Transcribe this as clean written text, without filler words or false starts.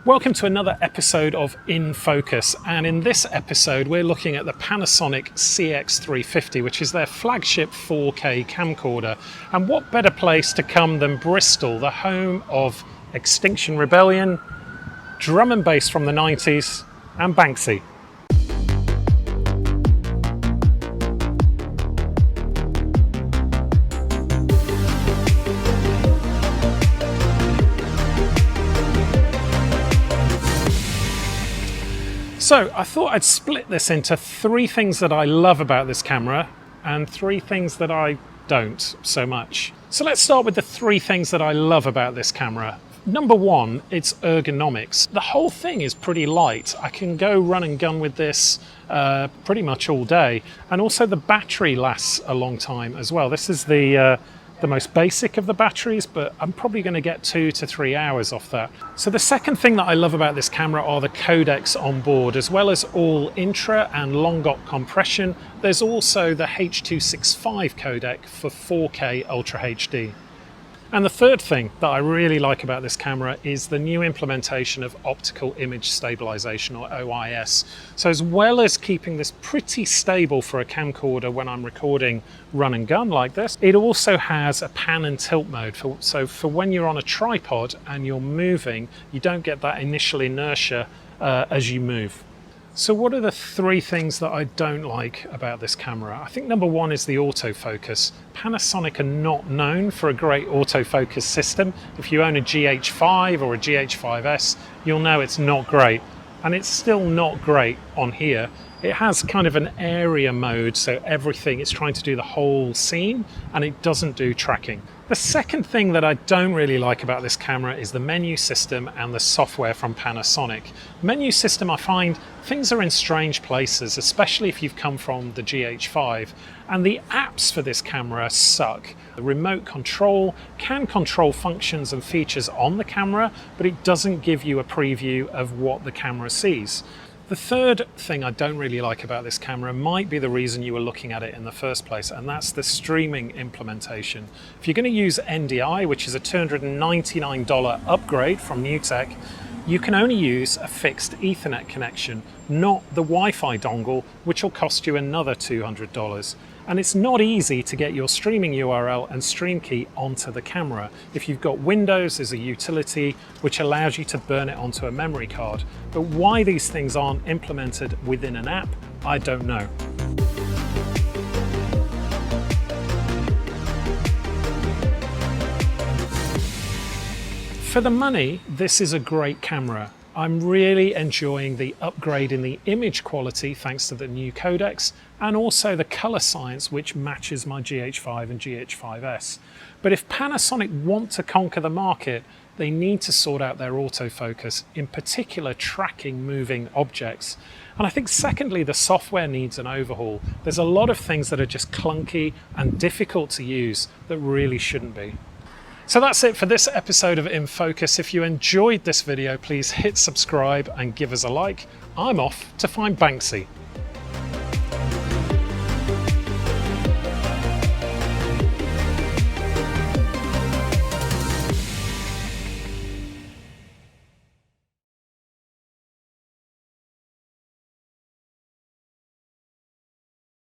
Welcome to another episode of In Focus, and in this episode we're looking at the Panasonic CX350, which is their flagship 4K camcorder. And what better place to come than Bristol, the home of Extinction Rebellion, drum and bass from the 90s, and Banksy. So I thought I'd split this into three things that I love about this camera and three things that I don't so much. So let's start with the three things that I love about this camera. Number one, it's ergonomics. The whole thing is pretty light. I can go run and gun with this pretty much all day. And also the battery lasts a long time as well. This is the most basic of the batteries, but I'm probably going to get 2 to 3 hours off that. So the second thing that I love about this camera are the codecs on board, as well as all intra and long OC compression. There's also the H.265 codec for 4K Ultra HD. And the third thing that I really like about this camera is the new implementation of optical image stabilization, or OIS. So as well as keeping this pretty stable for a camcorder when I'm recording run and gun like this, it also has a pan and tilt mode. So for when you're on a tripod and you're moving, you don't get that initial inertia as you move. So what are the three things that I don't like about this camera? I think number one is the autofocus. Panasonic are not known for a great autofocus system. If you own a GH5 or a GH5S, you'll know it's not great. And it's still not great on here. It has kind of an area mode, so everything, it's trying to do the whole scene, and it doesn't do tracking. The second thing that I don't really like about this camera is the menu system and the software from Panasonic. Menu system, I find things are in strange places, especially if you've come from the GH5, and the apps for this camera suck. The remote control can control functions and features on the camera, but it doesn't give you a preview of what the camera sees. The third thing I don't really like about this camera might be the reason you were looking at it in the first place, and that's the streaming implementation. If you're going to use NDI, which is a $299 upgrade from NewTek, you can only use a fixed Ethernet connection, not the Wi-Fi dongle, which will cost you another $200. And it's not easy to get your streaming URL and stream key onto the camera. If you've got Windows, there's a utility which allows you to burn it onto a memory card. But why these things aren't implemented within an app, I don't know. For the money, this is a great camera. I'm really enjoying the upgrade in the image quality thanks to the new codecs, and also the color science which matches my GH5 and GH5S. But if Panasonic want to conquer the market, they need to sort out their autofocus, in particular tracking moving objects. And I think secondly, the software needs an overhaul. There's a lot of things that are just clunky and difficult to use that really shouldn't be. So that's it for this episode of In Focus. If you enjoyed this video, please hit subscribe and give us a like. I'm off to find Banksy.